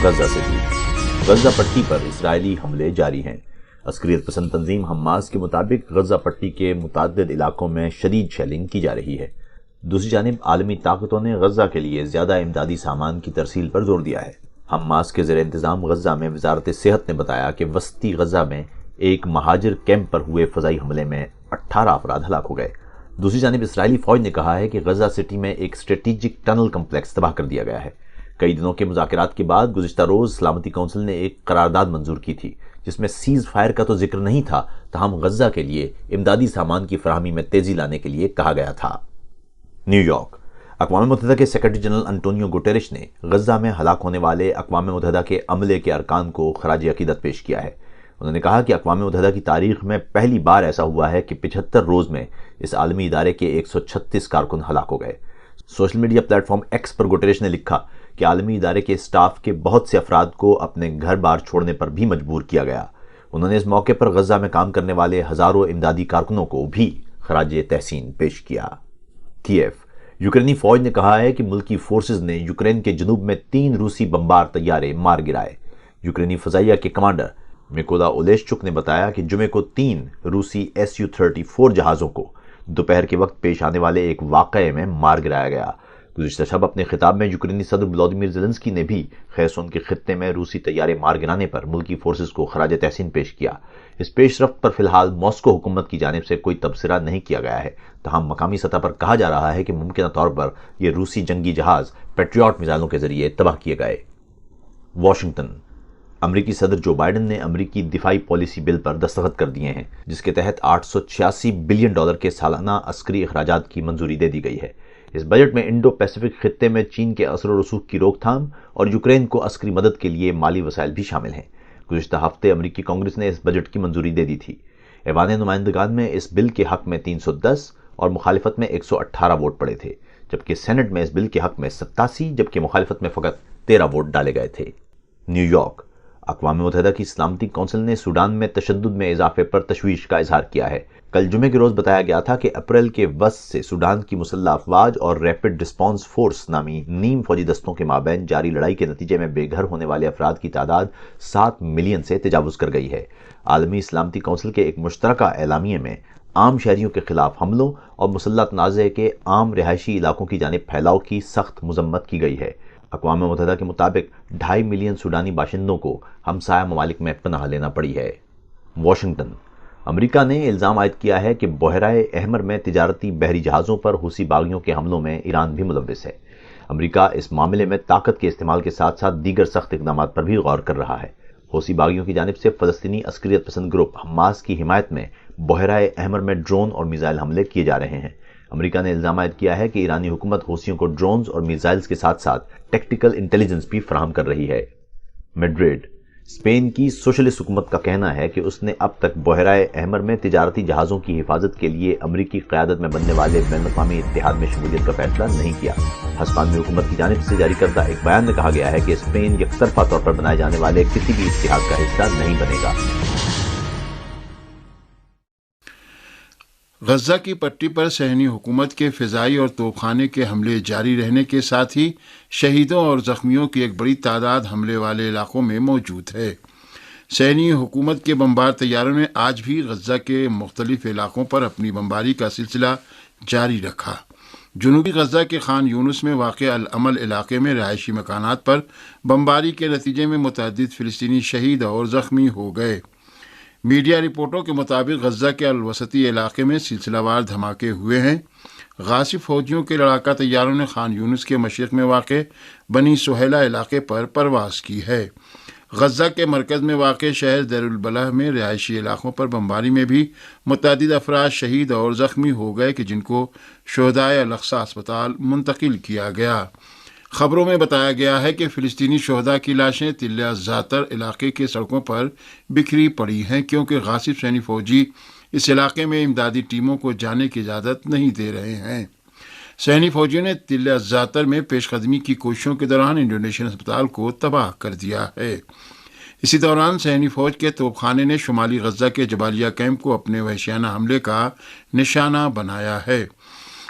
Gaza city. Gaza پٹی پر اسرائیلی حملے جاری ہیں۔ عسکریت پسند تنظیم حماس کے مطابق غزہ پٹی کے متعدد علاقوں میں شدید شیلنگ کی جا رہی ہے۔ دوسری جانب عالمی طاقتوں نے غزہ کے لیے زیادہ امدادی سامان کی ترسیل پر زور دیا ہے۔ حماس کے زیر انتظام غزہ میں وزارت صحت نے بتایا کہ وسطی غزہ میں ایک مہاجر کیمپ پر ہوئے فضائی حملے میں 18 افراد ہلاک ہو گئے۔ دوسری جانب اسرائیلی فوج نے کہا ہے کہ غزہ سٹی میں ایک اسٹریٹجک ٹنل کمپلیکس تباہ کر دیا گیا ہے۔ کئی دنوں کے مذاکرات کے بعد گزشتہ روز سلامتی کونسل نے ایک قرارداد منظور کی تھی جس میں سیز فائر کا تو ذکر نہیں تھا، تاہم غزہ کے لیے امدادی سامان کی فراہمی میں تیزی لانے کے لیے کہا گیا تھا۔ New York. اقوام متحدہ کے سیکرٹری جنرل انٹونیو گوٹیرش نے غزہ میں ہلاک ہونے والے اقوام متحدہ کے عملے کے ارکان کو خراج عقیدت پیش کیا ہے۔ انہوں نے کہا کہ اقوام متحدہ کی تاریخ میں پہلی بار ایسا ہوا ہے کہ 75 روز میں اس عالمی ادارے کے 136 کارکن ہلاک ہو گئے۔ Social media platform X پر گوٹیرش نے لکھا کہ عالمی ادارے کے اسٹاف کے بہت سے افراد کو اپنے گھر بار چھوڑنے پر بھی مجبور کیا گیا۔ انہوں نے اس موقع پر غزہ میں کام کرنے والے ہزاروں امدادی کارکنوں کو بھی خراج تحسین پیش کیا۔ کیف۔ یوکرینی فوج نے کہا ہے کہ ملکی فورسز نے یوکرین کے جنوب میں 3 روسی بمبار طیارے مار گرائے۔ یوکرینی فضائیہ کے کمانڈر میکولا اولیشچک نے بتایا کہ جمعے کو 3 روسی Su-34 جہازوں کو دوپہر کے وقت پیش آنے والے ایک واقعے میں مار گرایا گیا۔ گزشتہ شب اپنے خطاب میں یوکرینی صدر ولادیمیر زیلنسکی نے بھی خیرسون کے خطے میں روسی طیارے مار گرانے پر ملکی فورسز کو خراج تحسین پیش کیا۔ اس پیش رفت پر فی الحال ماسکو حکومت کی جانب سے کوئی تبصرہ نہیں کیا گیا ہے، تاہم مقامی سطح پر کہا جا رہا ہے کہ ممکنہ طور پر یہ روسی جنگی جہاز پیٹریوٹ میزائلوں کے ذریعے تباہ کیے گئے۔ واشنگٹن۔ امریکی صدر جو بائیڈن نے امریکی دفاعی پالیسی بل پر دستخط کر دیے ہیں جس کے تحت $886 بلین کے سالانہ عسکری اخراجات کی منظوری دے دی گئی ہے۔ اس بجٹ میں انڈو پیسیفک خطے میں چین کے اثر و رسوخ کی روک تھام اور یوکرین کو عسکری مدد کے لیے مالی وسائل بھی شامل ہیں۔ گزشتہ ہفتے امریکی کانگریس نے اس بجٹ کی منظوری دے دی تھی۔ ایوان نمائندگان میں اس بل کے حق میں 310 اور مخالفت میں 118 ووٹ پڑے تھے، جبکہ سینٹ میں اس بل کے حق میں 87 جبکہ مخالفت میں فقط 13 ووٹ ڈالے گئے تھے۔ New York. اقوام متحدہ کی سلامتی کونسل نے سوڈان میں تشدد میں اضافے پر تشویش کا اظہار کیا ہے۔ کل جمعے کے روز بتایا گیا تھا کہ اپریل کے وسط سے سوڈان کی مسلح افواج اور ریپڈ رسپانس فورس نامی نیم فوجی دستوں کے مابین جاری لڑائی کے نتیجے میں بے گھر ہونے والے افراد کی تعداد 7 ملین سے تجاوز کر گئی ہے۔ عالمی سلامتی کونسل کے ایک مشترکہ اعلامیے میں عام شہریوں کے خلاف حملوں اور مسلح تنازع کے عام رہائشی علاقوں کی جانب پھیلاؤ کی سخت مذمت کی گئی ہے۔ اقوام متحدہ کے مطابق 2.5 ملین سوڈانی باشندوں کو ہمسایہ ممالک میں پناہ لینا پڑی ہے۔ واشنگٹن۔ امریکہ نے الزام عائد کیا ہے کہ بحیرہ احمر میں تجارتی بحری جہازوں پر حوثی باغیوں کے حملوں میں ایران بھی ملوث ہے۔ امریکہ اس معاملے میں طاقت کے استعمال کے ساتھ ساتھ دیگر سخت اقدامات پر بھی غور کر رہا ہے۔ حوثی باغیوں کی جانب سے فلسطینی عسکریت پسند گروپ حماس کی حمایت میں بحیرہ احمر میں ڈرون اور میزائل حملے کیے جا رہے ہیں۔ امریکہ نے الزام عائد کیا ہے کہ ایرانی حکومت حوثیوں کو ڈرونز اور میزائلز کے ساتھ ساتھ ٹیکٹیکل انٹیلیجنس بھی فراہم کر رہی ہے۔ میڈرڈ۔ اسپین کی سوشلسٹ حکومت کا کہنا ہے کہ اس نے اب تک بحیرہ احمر میں تجارتی جہازوں کی حفاظت کے لیے امریکی قیادت میں بننے والے بین الاقوامی اتحاد میں شمولیت کا فیصلہ نہیں کیا۔ ہسپانوی حکومت کی جانب سے جاری کردہ ایک بیان میں کہا گیا ہے کہ اسپین یک طرفہ طور پر بنائے جانے والے کسی بھی اتحاد کا حصہ نہیں بنے گا۔ غزہ کی پٹی پر صہیونی حکومت کے فضائی اور توپ خانے کے حملے جاری رہنے کے ساتھ ہی شہیدوں اور زخمیوں کی ایک بڑی تعداد حملے والے علاقوں میں موجود ہے۔ صہیونی حکومت کے بمبار طیاروں نے آج بھی غزہ کے مختلف علاقوں پر اپنی بمباری کا سلسلہ جاری رکھا۔ جنوبی غزہ کے خان یونس میں واقع العمل علاقے میں رہائشی مکانات پر بمباری کے نتیجے میں متعدد فلسطینی شہید اور زخمی ہو گئے۔ میڈیا رپورٹوں کے مطابق غزہ کے الوسطی علاقے میں سلسلہ وار دھماکے ہوئے ہیں۔ غاصب فوجیوں کے لڑاکا طیاروں نے خان یونس کے مشرق میں واقع بنی سہیلہ علاقے پر پرواز کی ہے۔ غزہ کے مرکز میں واقع شہر دیر البلح میں رہائشی علاقوں پر بمباری میں بھی متعدد افراد شہید اور زخمی ہو گئے کہ جن کو شہدائے الاقصی اسپتال منتقل کیا گیا۔ خبروں میں بتایا گیا ہے کہ فلسطینی شہداء کی لاشیں تل الزعتر علاقے کے سڑکوں پر بکھری پڑی ہیں کیونکہ غاصب صہیونی فوجی اس علاقے میں امدادی ٹیموں کو جانے کی اجازت نہیں دے رہے ہیں۔ صہیونی فوجیوں نے تل الزعتر میں پیش قدمی کی کوششوں کے دوران انڈونیشین اسپتال کو تباہ کر دیا ہے۔ اسی دوران صہیونی فوج کے توپ خانے نے شمالی غزہ کے جبالیہ کیمپ کو اپنے وحشیانہ حملے کا نشانہ بنایا ہے۔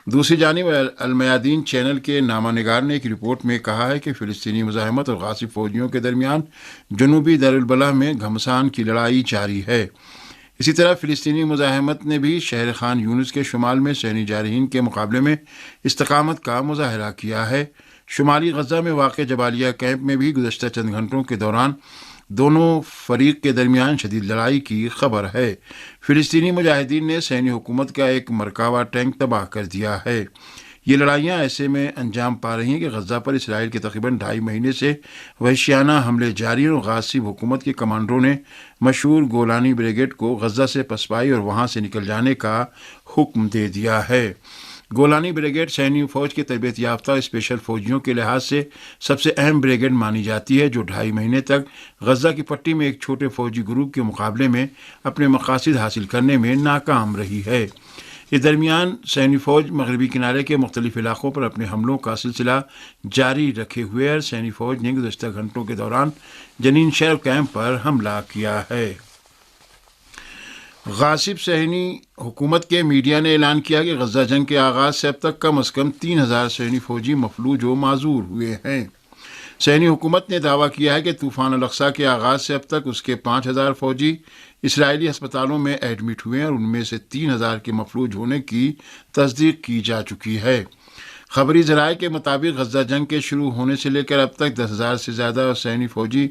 دوسری جانب المیادین چینل کے نامہ نگار نے ایک رپورٹ میں کہا ہے کہ فلسطینی مزاحمت اور غاصب فوجیوں کے درمیان جنوبی دار البلح میں گھمسان کی لڑائی جاری ہے۔ اسی طرح فلسطینی مزاحمت نے بھی شہر خان یونس کے شمال میں صہیونی جارحین کے مقابلے میں استقامت کا مظاہرہ کیا ہے۔ شمالی غزہ میں واقع جبالیہ کیمپ میں بھی گزشتہ چند گھنٹوں کے دوران دونوں فریق کے درمیان شدید لڑائی کی خبر ہے۔ فلسطینی مجاہدین نے صہیونی حکومت کا ایک مرکبہ ٹینک تباہ کر دیا ہے۔ یہ لڑائیاں ایسے میں انجام پا رہی ہیں کہ غزہ پر اسرائیل کے تقریباً 2.5 مہینے سے وحشیانہ حملے جاری ہیں اور غاصب حکومت کے کمانڈروں نے مشہور گولانی بریگیڈ کو غزہ سے پسپائی اور وہاں سے نکل جانے کا حکم دے دیا ہے۔ گولانی بریگیڈ صہیونی فوج کے تربیت یافتہ اسپیشل فوجیوں کے لحاظ سے سب سے اہم بریگیڈ مانی جاتی ہے، جو 2.5 مہینے تک غزہ کی پٹی میں ایک چھوٹے فوجی گروپ کے مقابلے میں اپنے مقاصد حاصل کرنے میں ناکام رہی ہے۔ اس درمیان صہیونی فوج مغربی کنارے کے مختلف علاقوں پر اپنے حملوں کا سلسلہ جاری رکھے ہوئے ہے۔ صہیونی فوج نے گزشتہ گھنٹوں کے دوران جنین شہر کیمپ پر حملہ کیا ہے۔ غاصب صہیونی حکومت کے میڈیا نے اعلان کیا کہ غزہ جنگ کے آغاز سے اب تک کم از کم 3,000 صہیونی فوجی مفلوج و معذور ہوئے ہیں۔ صہیونی حکومت نے دعویٰ کیا ہے کہ طوفان الاقصی کے آغاز سے اب تک اس کے 5,000 فوجی اسرائیلی ہسپتالوں میں ایڈمٹ ہوئے ہیں اور ان میں سے 3,000 کے مفلوج ہونے کی تصدیق کی جا چکی ہے۔ خبری ذرائع کے مطابق غزہ جنگ کے شروع ہونے سے لے کر اب تک 10,000 سے زیادہ صہیونی فوجی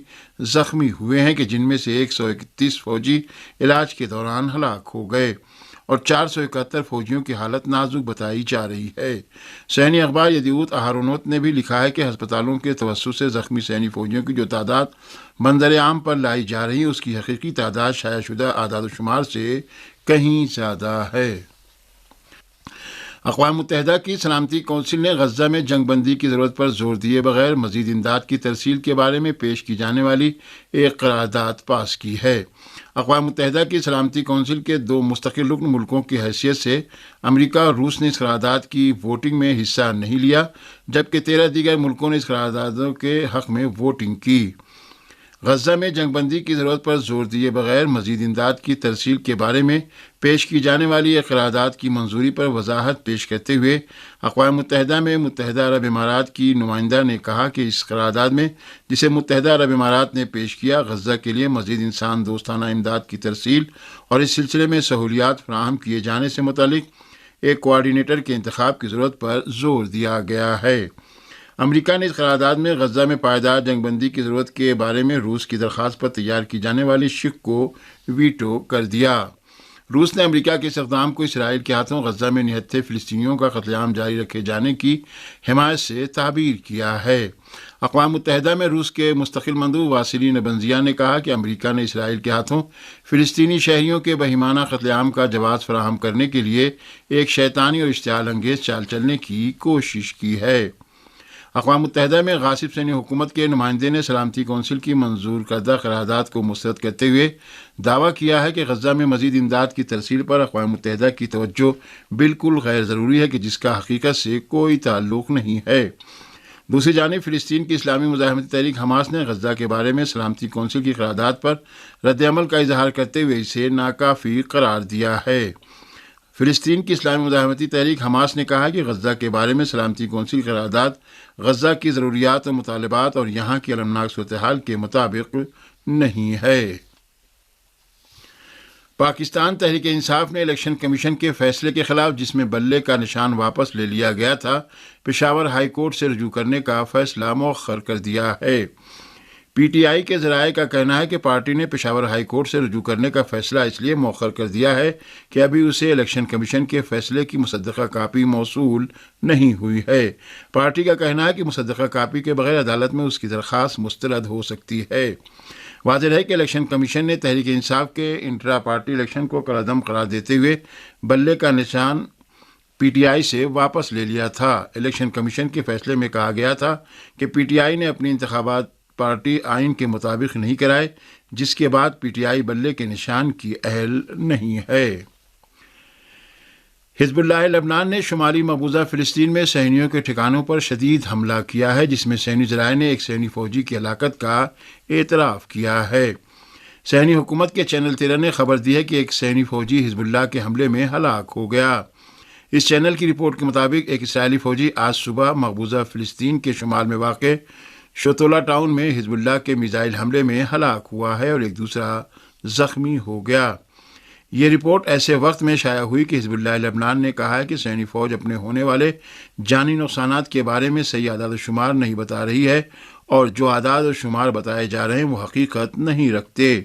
زخمی ہوئے ہیں کہ جن میں سے 131 فوجی علاج کے دوران ہلاک ہو گئے اور 471 فوجیوں کی حالت نازک بتائی جا رہی ہے۔ صہیونی اخبار یدیوت اہرونوت نے بھی لکھا ہے کہ ہسپتالوں کے توسط سے زخمی صہیونی فوجیوں کی جو تعداد منظر عام پر لائی جا رہی ہے اس کی حقیقی تعداد شائع شدہ اعداد و شمار سے کہیں زیادہ ہے۔ اقوام متحدہ کی سلامتی کونسل نے غزہ میں جنگ بندی کی ضرورت پر زور دیے بغیر مزید امداد کی ترسیل کے بارے میں پیش کی جانے والی ایک قرارداد پاس کی ہے۔ اقوام متحدہ کی سلامتی کونسل کے 2 مستقل رکن ملکوں کی حیثیت سے امریکہ اور روس نے اس قرارداد کی ووٹنگ میں حصہ نہیں لیا، جبکہ 13 دیگر ملکوں نے اس قراردادوں کے حق میں ووٹنگ کی۔ غزہ میں جنگ بندی کی ضرورت پر زور دیے بغیر مزید امداد کی ترسیل کے بارے میں پیش کی جانے والی ایک قرارداد کی منظوری پر وضاحت پیش کرتے ہوئے اقوام متحدہ میں متحدہ عرب امارات کی نمائندہ نے کہا کہ اس قرارداد میں جسے متحدہ عرب امارات نے پیش کیا، غزہ کے لیے مزید انسان دوستانہ امداد کی ترسیل اور اس سلسلے میں سہولیات فراہم کیے جانے سے متعلق ایک کوآرڈینیٹر کے انتخاب کی ضرورت پر زور دیا گیا ہے۔ امریکہ نے اس قرارداد میں غزہ میں پائیدار جنگ بندی کی ضرورت کے بارے میں روس کی درخواست پر تیار کی جانے والی شق کو ویٹو کر دیا۔ روس نے امریکہ کے اس اقدام کو اسرائیل کے ہاتھوں غزہ میں نہتے فلسطینیوں کا قتل عام جاری رکھے جانے کی حمایت سے تعبیر کیا ہے۔ اقوام متحدہ میں روس کے مستقل مندوب واسیلی نبنزیا نے کہا کہ امریکہ نے اسرائیل کے ہاتھوں فلسطینی شہریوں کے بہیمانہ قتل عام کا جواز فراہم کرنے کے لیے ایک شیطانی اور اشتعال انگیز چال چلنے کی کوشش کی ہے۔ اقوام متحدہ میں غاصب صہیونی حکومت کے نمائندے نے سلامتی کونسل کی منظور کردہ قرارداد کو مسترد کرتے ہوئے دعویٰ کیا ہے کہ غزہ میں مزید امداد کی ترسیل پر اقوام متحدہ کی توجہ بالکل غیر ضروری ہے کہ جس کا حقیقت سے کوئی تعلق نہیں ہے۔ دوسری جانب فلسطین کی اسلامی مزاحمتی تحریک حماس نے غزہ کے بارے میں سلامتی کونسل کی قرارداد پر رد عمل کا اظہار کرتے ہوئے اسے ناکافی قرار دیا ہے۔ فلسطین کی اسلامی مزاحمتی تحریک حماس نے کہا کہ غزہ کے بارے میں سلامتی کونسل کی قرارداد غزہ کی ضروریات و مطالبات اور یہاں کی المناک صورتحال کے مطابق نہیں ہے۔ پاکستان تحریک انصاف نے الیکشن کمیشن کے فیصلے کے خلاف جس میں بلے کا نشان واپس لے لیا گیا تھا، پشاور ہائی کورٹ سے رجوع کرنے کا فیصلہ مؤخر کر دیا ہے۔ پی ٹی آئی کے ذرائع کا کہنا ہے کہ پارٹی نے پشاور ہائی کورٹ سے رجوع کرنے کا فیصلہ اس لیے مؤخر کر دیا ہے کہ ابھی اسے الیکشن کمیشن کے فیصلے کی مصدقہ کاپی موصول نہیں ہوئی ہے۔ پارٹی کا کہنا ہے کہ مصدقہ کاپی کے بغیر عدالت میں اس کی درخواست مسترد ہو سکتی ہے۔ واضح ہے کہ الیکشن کمیشن نے تحریک انصاف کے انٹرا پارٹی الیکشن کو کالعدم قرار دیتے ہوئے بلے کا نشان پی ٹی آئی سے واپس لے لیا تھا۔ الیکشن کمیشن کے فیصلے میں کہا گیا تھا کہ پی ٹی آئی نے اپنی انتخابات پارٹی آئین کے مطابق نہیں کرائے، جس کے بعد پی ٹی آئی بلے کے نشان کی اہل نہیں ہے۔ حزب اللہ لبنان نے شمالی مقبوضہ فلسطین میں صہیونیوں کے ٹھکانوں پر شدید حملہ کیا ہے، جس میں صہیونی ذرائع نے ایک صہیونی فوجی کی ہلاکت کا اعتراف کیا ہے۔ صہیونی حکومت کے چینل 13 نے خبر دی ہے کہ ایک صہیونی فوجی حزب اللہ کے حملے میں ہلاک ہو گیا۔ اس چینل کی رپورٹ کے مطابق ایک اسرائیلی فوجی آج صبح مقبوضہ فلسطین کے شمال میں واقع شتولا ٹاؤن میں حزب اللہ کے میزائل حملے میں ہلاک ہوا ہے اور ایک دوسرا زخمی ہو گیا۔ یہ رپورٹ ایسے وقت میں شائع ہوئی کہ حزب اللہ لبنان نے کہا ہے کہ صہیونی فوج اپنے ہونے والے جانی نقصانات کے بارے میں صحیح اعداد و شمار نہیں بتا رہی ہے اور جو اعداد و شمار بتائے جا رہے ہیں وہ حقیقت نہیں رکھتے۔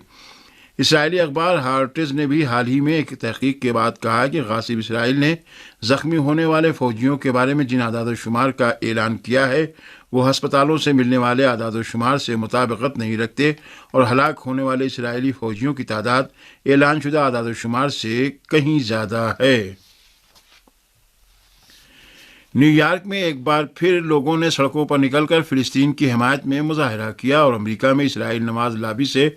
اسرائیلی اخبار ہارٹز نے بھی حال ہی میں ایک تحقیق کے بعد کہا کہ غاصب اسرائیل نے زخمی ہونے والے فوجیوں کے بارے میں جن اعداد و شمار کا اعلان کیا ہے وہ ہسپتالوں سے ملنے والے اعداد و شمار سے مطابقت نہیں رکھتے اور ہلاک ہونے والے اسرائیلی فوجیوں کی تعداد اعلان شدہ اعداد و شمار سے کہیں زیادہ ہے۔ نیو یارک میں ایک بار پھر لوگوں نے سڑکوں پر نکل کر فلسطین کی حمایت میں مظاہرہ کیا اور امریکہ میں اسرائیل نواز لابی سے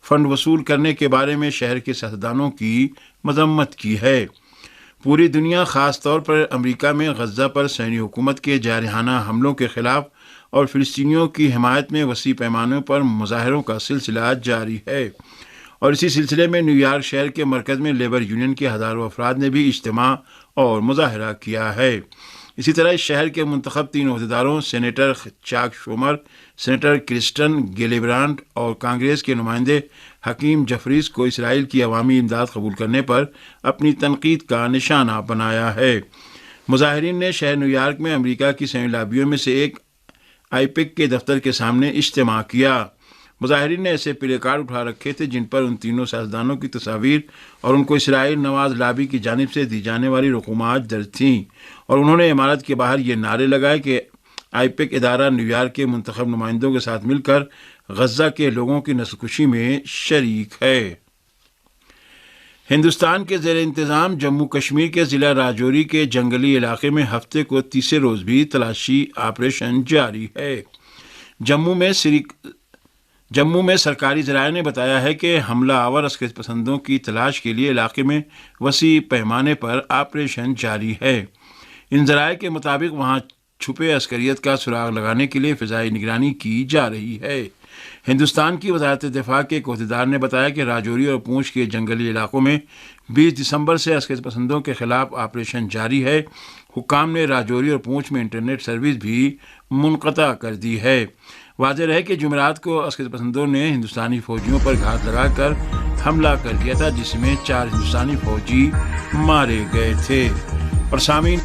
فنڈ وصول کرنے کے بارے میں شہر کے سیاستدانوں کی مذمت کی ہے۔ پوری دنیا خاص طور پر امریکہ میں غزہ پر صہیونی حکومت کے جارحانہ حملوں کے خلاف اور فلسطینیوں کی حمایت میں وسیع پیمانے پر مظاہروں کا سلسلہ جاری ہے، اور اسی سلسلے میں نیو یارک شہر کے مرکز میں لیبر یونین کے ہزاروں افراد نے بھی اجتماع اور مظاہرہ کیا ہے۔ اسی طرح اس شہر کے منتخب 3 عہدیداروں سینیٹر چاک شومر، سینیٹر کرسٹن گیلیبرانڈ اور کانگریس کے نمائندے حکیم جفریز کو اسرائیل کی عوامی امداد قبول کرنے پر اپنی تنقید کا نشانہ بنایا ہے۔ مظاہرین نے شہر نیو یارک میں امریکہ کی صہیونی لابیوں میں سے ایک آئیپیک کے دفتر کے سامنے اجتماع کیا۔ مظاہرین نے ایسے پلے کارڈ اٹھا رکھے تھے جن پر ان تینوں سیاستدانوں کی تصاویر اور ان کو اسرائیل نواز لابی کی جانب سے دی جانے والی رقومات درج تھیں، اور انہوں نے عمارت کے باہر یہ نعرے لگائے کہ آئیپیک ادارہ نیو یارک کے منتخب نمائندوں کے ساتھ مل کر غزہ کے لوگوں کی نسل کشی میں شریک ہے۔ ہندوستان کے زیر انتظام جموں کشمیر کے ضلع راجوری کے جنگلی علاقے میں ہفتے کو تیسرے روز بھی تلاشی آپریشن جاری ہے۔ جموں میں سرکاری ذرائع نے بتایا ہے کہ حملہ آور عسکریت پسندوں کی تلاش کے لیے علاقے میں وسیع پیمانے پر آپریشن جاری ہے۔ ان ذرائع کے مطابق وہاں چھپے عسکریت کا سراغ لگانے کے لیے فضائی نگرانی کی جا رہی ہے۔ ہندوستان کی وزارت دفاع کے ایک عہدیدار نے بتایا کہ راجوری اور پونچھ کے جنگلی علاقوں میں 20 دسمبر سے عسکریت پسندوں کے خلاف آپریشن جاری ہے۔ حکام نے راجوری اور پونچھ میں انٹرنیٹ سروس بھی منقطع کر دی ہے۔ واضح رہے کہ جمعرات کو عسکریت پسندوں نے ہندوستانی فوجیوں پر گھات لگا کر حملہ کر دیا تھا جس میں 4 ہندوستانی فوجی مارے گئے تھے۔ اور سامعین